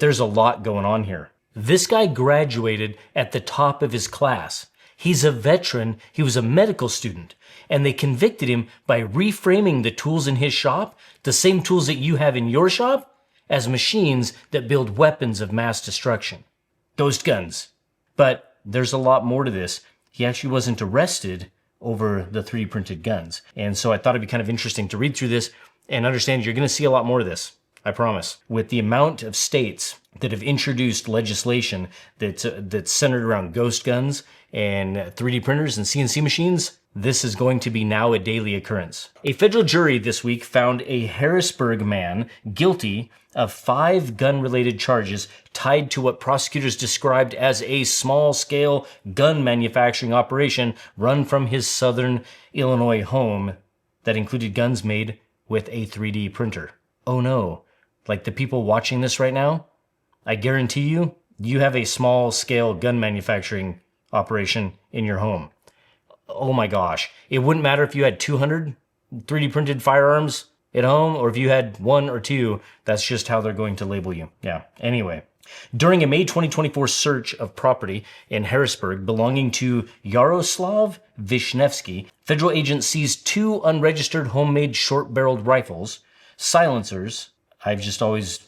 There's a lot going on here. This guy graduated at the top of his class. He's a veteran, he was a medical student, and they convicted him by reframing the tools in his shop, the same tools that you have in your shop, as machines that build weapons of mass destruction. Ghost guns. But there's a lot more to this. He actually wasn't arrested over the 3D printed guns. And so I thought it'd be kind of interesting to read through this and understand you're going to see a lot more of this. I promise. With the amount of states that have introduced legislation that's centered around ghost guns and 3D printers and CNC machines, this is going to be now a daily occurrence. A federal jury this week found a Harrisburg man guilty of 5 gun-related charges tied to what prosecutors described as a small-scale gun manufacturing operation run from his southern Illinois home that included guns made with a 3D printer. Oh no. Like the people watching this right now, I guarantee you, you have a small-scale gun manufacturing operation in your home. Oh my gosh. It wouldn't matter if you had 200 3D printed firearms at home or if you had 1 or 2. That's just how they're going to label you. Yeah. Anyway, during a May 2024 search of property in Harrisburg belonging to Yaroslav Vishnevsky, federal agents seized 2 unregistered homemade short-barreled rifles, silencers, I've just always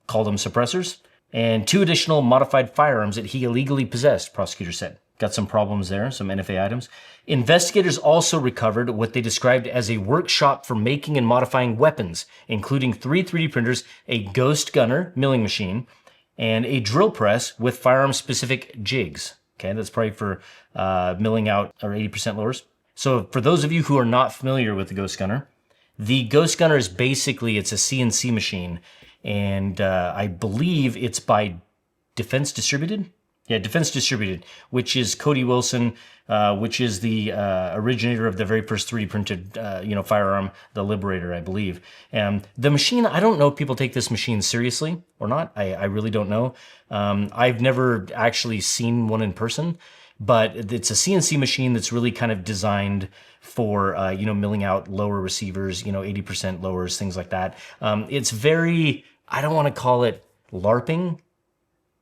called them suppressors, and 2 additional modified firearms that he illegally possessed, prosecutors said. Got some problems there, some NFA items. Investigators also recovered what they described as a workshop for making and modifying weapons, including 3 3D printers, a ghost gunner milling machine, and a drill press with firearm-specific jigs. Okay, that's probably for milling out our 80% lowers. So for those of you who are not familiar with the ghost gunner is basically, it's a CNC machine, and I believe it's by Defense Distributed. Yeah, Defense Distributed, which is Cody Wilson, which is the originator of the very first 3D printed, firearm, the Liberator, I believe. And the machine, I don't know if people take this machine seriously or not. I really don't know. I've never actually seen one in person, but it's a CNC machine that's really kind of designed for, milling out lower receivers, 80% lowers, things like that. It's very, I don't want to call it LARPing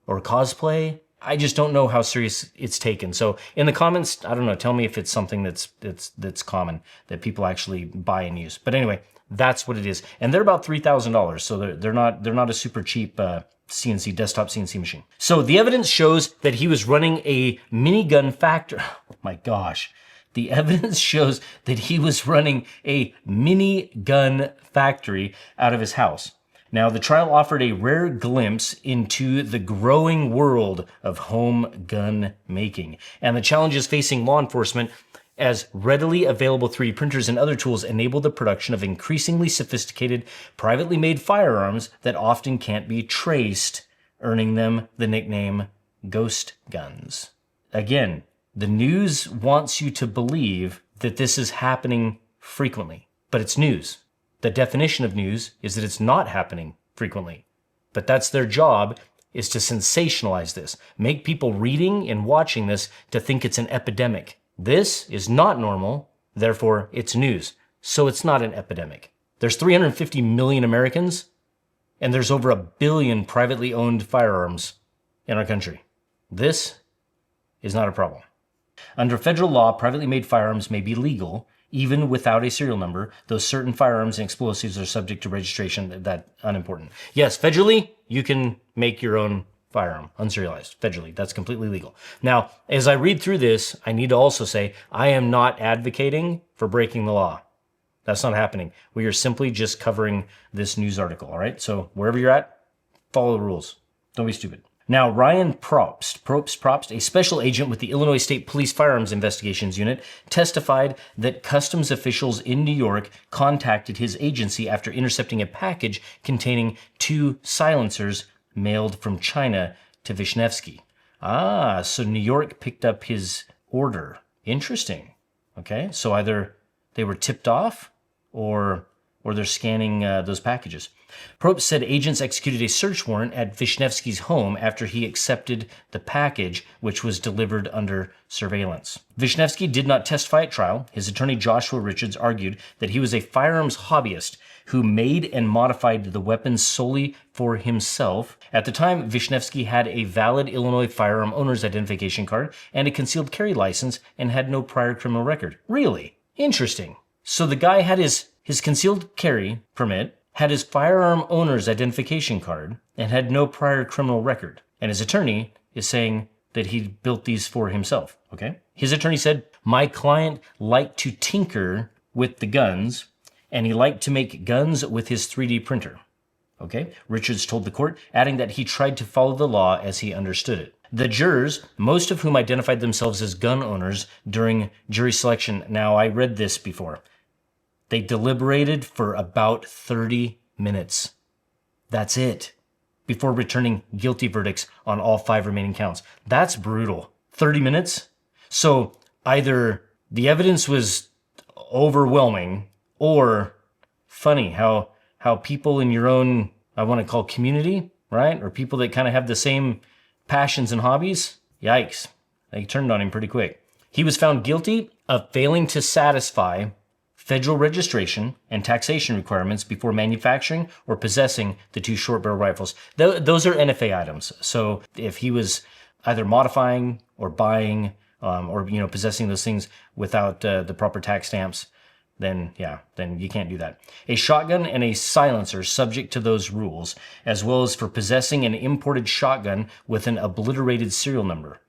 or cosplay. I just don't know how serious it's taken. So in the comments, I don't know, tell me if it's something that's common, that people actually buy and use. But anyway, that's what it is. And they're about $3,000. So they're not a super cheap desktop CNC machine. So the evidence shows that he was running a minigun factory. Oh my gosh. The evidence shows that he was running a minigun factory out of his house. Now, the trial offered a rare glimpse into the growing world of home gun making and the challenges facing law enforcement as readily available 3D printers and other tools enable the production of increasingly sophisticated, privately made firearms that often can't be traced, earning them the nickname ghost guns. Again, the news wants you to believe that this is happening frequently, but it's news. The definition of news is that it's not happening frequently. But that's their job, is to sensationalize this, make people reading and watching this to think it's an epidemic. This is not normal, therefore it's news. So it's not an epidemic. There's 350 million Americans, and there's over 1 billion privately owned firearms in our country. This is not a problem. Under federal law, privately made firearms may be legal, even without a serial number, though certain firearms and explosives are subject to registration. That's unimportant. Yes, federally, you can make your own firearm, unserialized, federally. That's completely legal. Now, as I read through this, I need to also say, I am not advocating for breaking the law. That's not happening. We are simply just covering this news article, all right? So wherever you're at, follow the rules. Don't be stupid. Now, Ryan Probst, a special agent with the Illinois State Police Firearms Investigations Unit, testified that customs officials in New York contacted his agency after intercepting a package containing 2 silencers mailed from China to Vishnevsky. Ah, so New York picked up his order. Interesting. Okay, so either they were tipped off or they're scanning those packages. Probst said agents executed a search warrant at Vishnevsky's home after he accepted the package, which was delivered under surveillance. Vishnevsky did not testify at trial. His attorney Joshua Richards argued that he was a firearms hobbyist who made and modified the weapons solely for himself. At the time, Vishnevsky had a valid Illinois firearm owner's identification card and a concealed carry license and had no prior criminal record. Really? Interesting. So the guy had his concealed carry permit, had his firearm owner's identification card, and had no prior criminal record. And his attorney is saying that he built these for himself, okay? His attorney said, my client liked to tinker with the guns, and he liked to make guns with his 3D printer, okay? Richards told the court, adding that he tried to follow the law as he understood it. The jurors, most of whom identified themselves as gun owners during jury selection, now I read this before, they deliberated for about 30 minutes. That's it. Before returning guilty verdicts on all 5 remaining counts. That's brutal. 30 minutes? So either the evidence was overwhelming or funny how people in your own, I want to call community, right? Or people that kind of have the same passions and hobbies. Yikes. They turned on him pretty quick. He was found guilty of failing to satisfy federal registration and taxation requirements before manufacturing or possessing the 2 short barrel rifles. Those are NFA items. So if he was either modifying or buying or possessing those things without the proper tax stamps, then you can't do that. A shotgun and a silencer subject to those rules, as well as for possessing an imported shotgun with an obliterated serial number.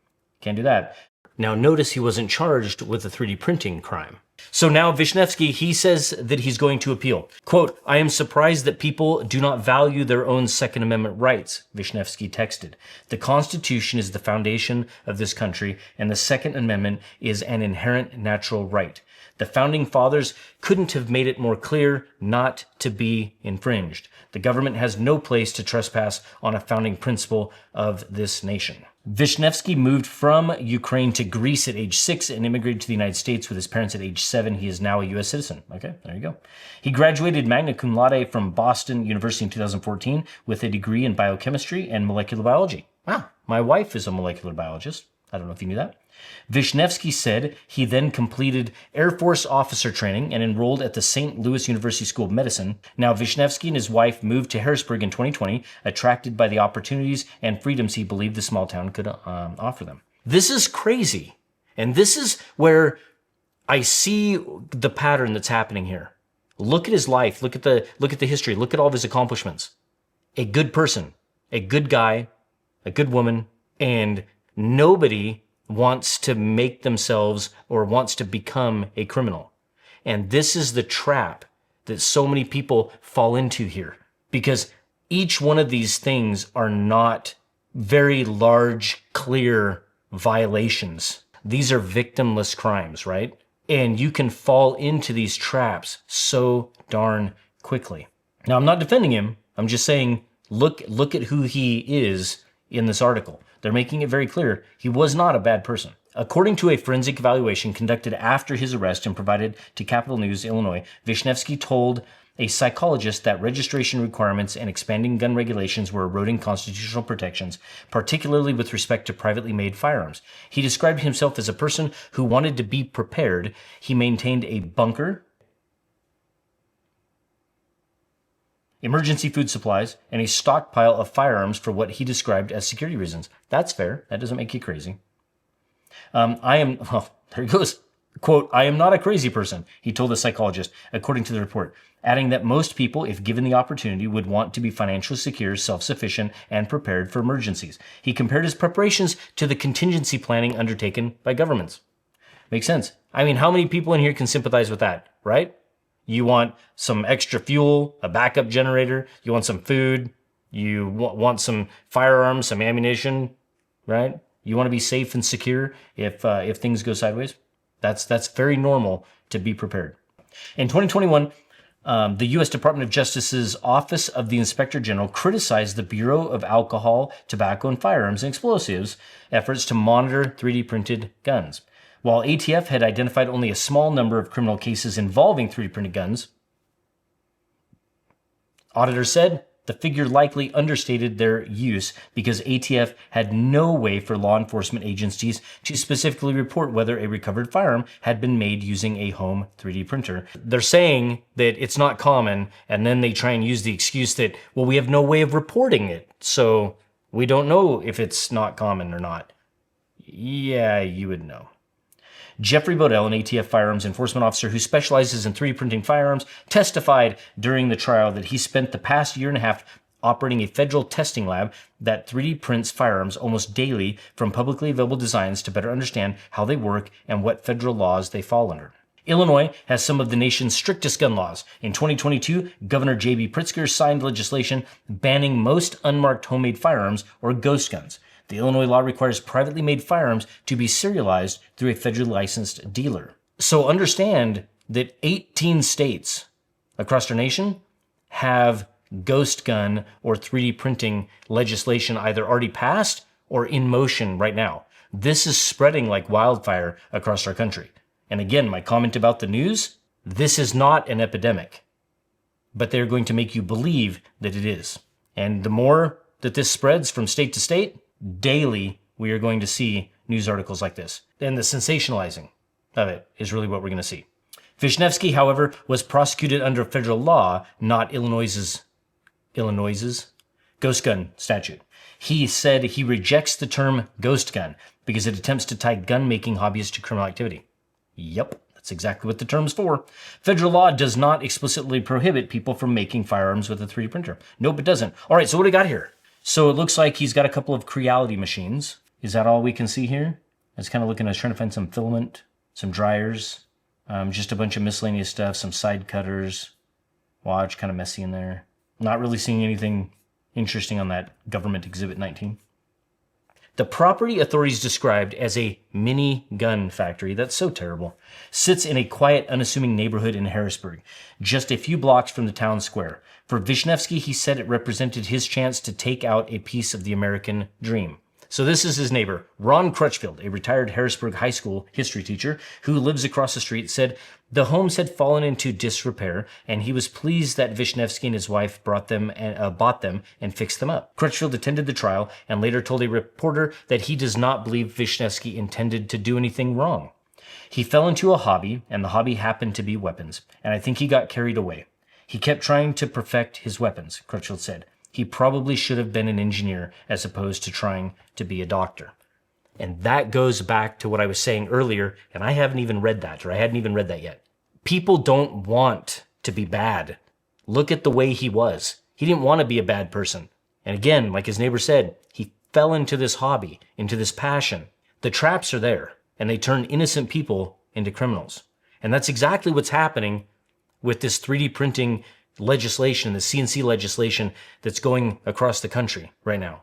Can't do that. Now notice he wasn't charged with a 3D printing crime. So now Vishnevsky, he says that he's going to appeal. Quote, I am surprised that people do not value their own Second Amendment rights, Vishnevsky texted. The Constitution is the foundation of this country, and the Second Amendment is an inherent natural right. The Founding Fathers couldn't have made it more clear not to be infringed. The government has no place to trespass on a founding principle of this nation. Vishnevsky moved from Ukraine to Greece at age 6 and immigrated to the United States with his parents at age 7. He is now a U.S. citizen. Okay, there you go. He graduated magna cum laude from Boston University in 2014 with a degree in biochemistry and molecular biology. Wow, my wife is a molecular biologist. I don't know if you knew that. Vishnevsky said he then completed Air Force officer training and enrolled at the St. Louis University School of Medicine. Now, Vishnevsky and his wife moved to Harrisburg in 2020, attracted by the opportunities and freedoms he believed the small town could offer them. This is crazy. And this is where I see the pattern that's happening here. Look at his life. Look at the history. Look at all of his accomplishments. A good person, a good guy, a good woman, and nobody wants to make themselves or wants to become a criminal. And this is the trap that so many people fall into here, because each one of these things are not very large, clear violations. These are victimless crimes, right? And you can fall into these traps so darn quickly. Now, I'm not defending him. I'm just saying, look at who he is in this article. They're making it very clear he was not a bad person. According to a forensic evaluation conducted after his arrest and provided to Capital News, Illinois, Vishnevsky told a psychologist that registration requirements and expanding gun regulations were eroding constitutional protections, particularly with respect to privately made firearms. He described himself as a person who wanted to be prepared. He maintained a bunker, emergency food supplies, and a stockpile of firearms for what he described as security reasons. That's fair. That doesn't make you crazy. There he goes. Quote, I am not a crazy person, he told the psychologist, according to the report, adding that most people, if given the opportunity, would want to be financially secure, self-sufficient, and prepared for emergencies. He compared his preparations to the contingency planning undertaken by governments. Makes sense. I mean, how many people in here can sympathize with that, right? You want some extra fuel, a backup generator, you want some food, you want some firearms, some ammunition, right? You want to be safe and secure if things go sideways. That's very normal to be prepared. In 2021, the U.S. Department of Justice's Office of the Inspector General criticized the Bureau of Alcohol, Tobacco, and Firearms and Explosives efforts to monitor 3D printed guns. While ATF had identified only a small number of criminal cases involving 3D printed guns, auditors said The figure likely understated their use because ATF had no way for law enforcement agencies to specifically report whether a recovered firearm had been made using a home 3D printer. They're saying that it's not common, and then they try and use the excuse that, well, we have no way of reporting it, so we don't know if it's not common or not. Yeah, you would know. Jeffrey Bodell, an ATF firearms enforcement officer who specializes in 3D printing firearms, testified during the trial that he spent the past year and a half operating a federal testing lab that 3D prints firearms almost daily from publicly available designs to better understand how they work and what federal laws they fall under. Illinois has some of the nation's strictest gun laws. In 2022, Governor J.B. Pritzker signed legislation banning most unmarked homemade firearms, or ghost guns. The Illinois law requires privately made firearms to be serialized through a federally licensed dealer. So understand that 18 states across our nation have ghost gun or 3D printing legislation either already passed or in motion right now. This is spreading like wildfire across our country. And again, my comment about the news, this is not an epidemic, but they're going to make you believe that it is. And the more that this spreads from state to state, daily we are going to see news articles like this. And the sensationalizing of it is really what we're going to see. Vishnevsky, however, was prosecuted under federal law, not Illinois's ghost gun statute. He said he rejects the term ghost gun because it attempts to tie gun-making hobbyists to criminal activity. Yep, that's exactly what the term's for. Federal law does not explicitly prohibit people from making firearms with a 3D printer. Nope, it doesn't. All right, so what do we got here? So it looks like he's got a couple of Creality machines. Is that all we can see here? I was kind of looking, I was trying to find some filament, some dryers, just a bunch of miscellaneous stuff, some side cutters, watch, kind of messy in there. Not really seeing anything interesting on that government exhibit 19. The property authorities described as a mini gun factory, that's so terrible, sits in a quiet, unassuming neighborhood in Harrisburg, just a few blocks from the town square. For Vishnevsky, he said it represented his chance to take out a piece of the American dream. So this is his neighbor, Ron Crutchfield, a retired Harrisburg High School history teacher who lives across the street, said the homes had fallen into disrepair, and he was pleased that Vishnevsky and his wife bought them and fixed them up. Crutchfield attended the trial and later told a reporter that he does not believe Vishnevsky intended to do anything wrong. He fell into a hobby, and the hobby happened to be weapons, and I think he got carried away. He kept trying to perfect his weapons, Crutchfield said. He probably should have been an engineer as opposed to trying to be a doctor. And that goes back to what I was saying earlier, and I haven't even read that, or I hadn't even read that yet. People don't want to be bad. Look at the way he was. He didn't want to be a bad person. And again, like his neighbor said, he fell into this hobby, into this passion. The traps are there, and they turn innocent people into criminals. And that's exactly what's happening with this 3D printing legislation, the CNC legislation that's going across the country right now.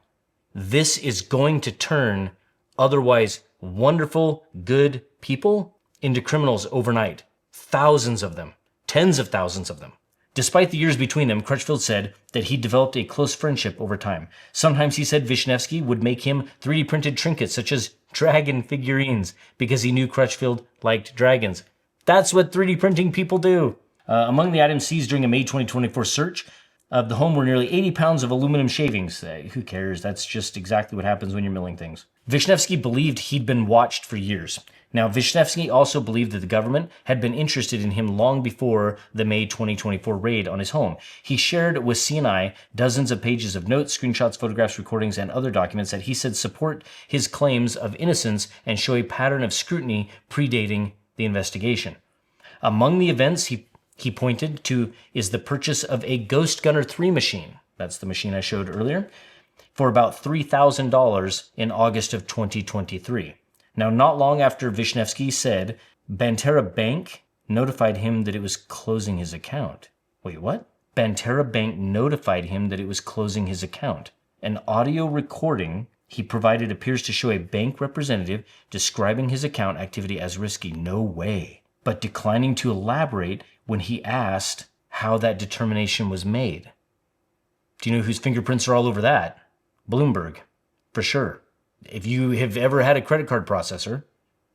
This is going to turn otherwise wonderful, good people into criminals overnight. Thousands of them, tens of thousands of them. Despite the years between them, Crutchfield said that he developed a close friendship over time. Sometimes he said Vishnevsky would make him 3D printed trinkets such as dragon figurines because he knew Crutchfield liked dragons. That's what 3D printing people do. Among the items seized during a May 2024 search of the home were nearly 80 pounds of aluminum shavings. Who cares? That's just exactly what happens when you're milling things. Vishnevsky believed he'd been watched for years. Now, Vishnevsky also believed that the government had been interested in him long before the May 2024 raid on his home. He shared with CNI dozens of pages of notes, screenshots, photographs, recordings, and other documents that he said support his claims of innocence and show a pattern of scrutiny predating the investigation. Among the events he pointed to is the purchase of a Ghost Gunner 3 machine. That's the machine I showed earlier, for about $3,000 in August of 2023. Now, not long after Vishnevsky said Banterra Bank notified him that it was closing his account. Wait, what? Banterra Bank notified him that it was closing his account. An audio recording he provided appears to show a bank representative describing his account activity as risky. No way. But declining to elaborate when he asked how that determination was made. Do you know whose fingerprints are all over that? Bloomberg, for sure. If you have ever had a credit card processor,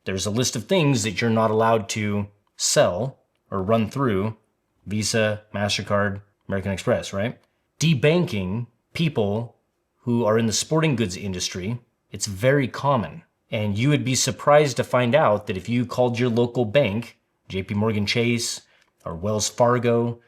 there's a list of things that you're not allowed to sell or run through Visa, MasterCard, American Express, right? Debanking people who are in the sporting goods industry, it's very common. And you would be surprised to find out that if you called your local bank, JP Morgan Chase or Wells Fargo,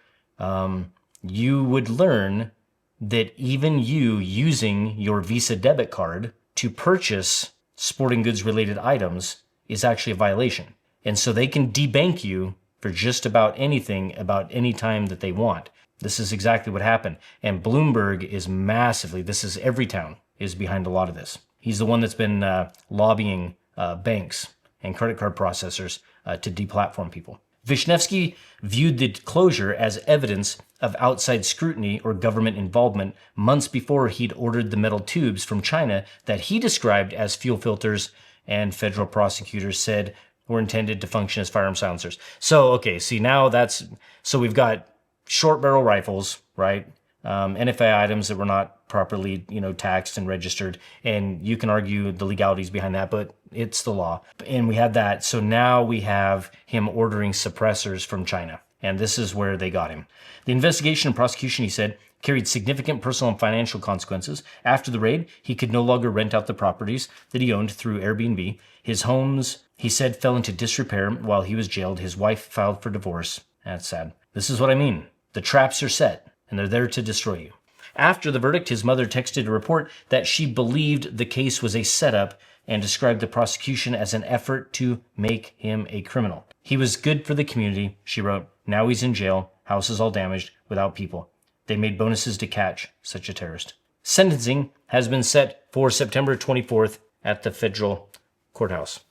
you would learn that even you using your Visa debit card to purchase sporting goods related items is actually a violation. And so they can debank you for just about anything about any time that they want. This is exactly what happened. And Bloomberg is massively, this is Everytown is behind a lot of this. He's the one that's been lobbying banks and credit card processors to deplatform people. Vishnevsky viewed the closure as evidence of outside scrutiny or government involvement months before he'd ordered the metal tubes from China that he described as fuel filters and federal prosecutors said were intended to function as firearm silencers. So, okay, see now so we've got short barrel rifles, right? NFA items that were not properly, taxed and registered. And you can argue the legalities behind that, but it's the law. And we had that. So now we have him ordering suppressors from China. And this is where they got him. The investigation and prosecution, he said, carried significant personal and financial consequences. After the raid, he could no longer rent out the properties that he owned through Airbnb. His homes, he said, fell into disrepair while he was jailed. His wife filed for divorce. That's sad. This is what I mean. The traps are set, and they're there to destroy you. After the verdict, his mother texted a report that she believed the case was a setup and described the prosecution as an effort to make him a criminal. He was good for the community, she wrote. Now he's in jail, house is all damaged, without people. They made bonuses to catch such a terrorist. Sentencing has been set for September 24th at the federal courthouse.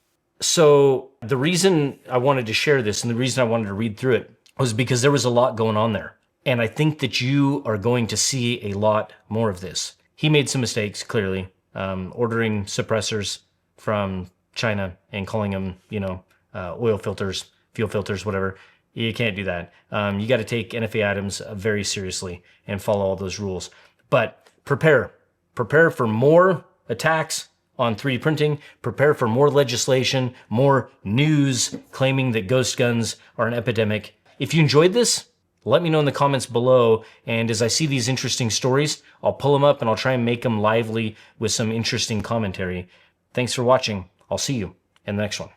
So the reason I wanted to share this and the reason I wanted to read through it was because there was a lot going on there. And I think that you are going to see a lot more of this. He made some mistakes, clearly, ordering suppressors from China and calling them, oil filters, fuel filters, whatever. You can't do that. You got to take NFA items very seriously and follow all those rules. But prepare for more attacks on 3D printing, prepare for more legislation, more news claiming that ghost guns are an epidemic. If you enjoyed this, let me know in the comments below, and as I see these interesting stories, I'll pull them up and I'll try and make them lively with some interesting commentary. Thanks for watching. I'll see you in the next one.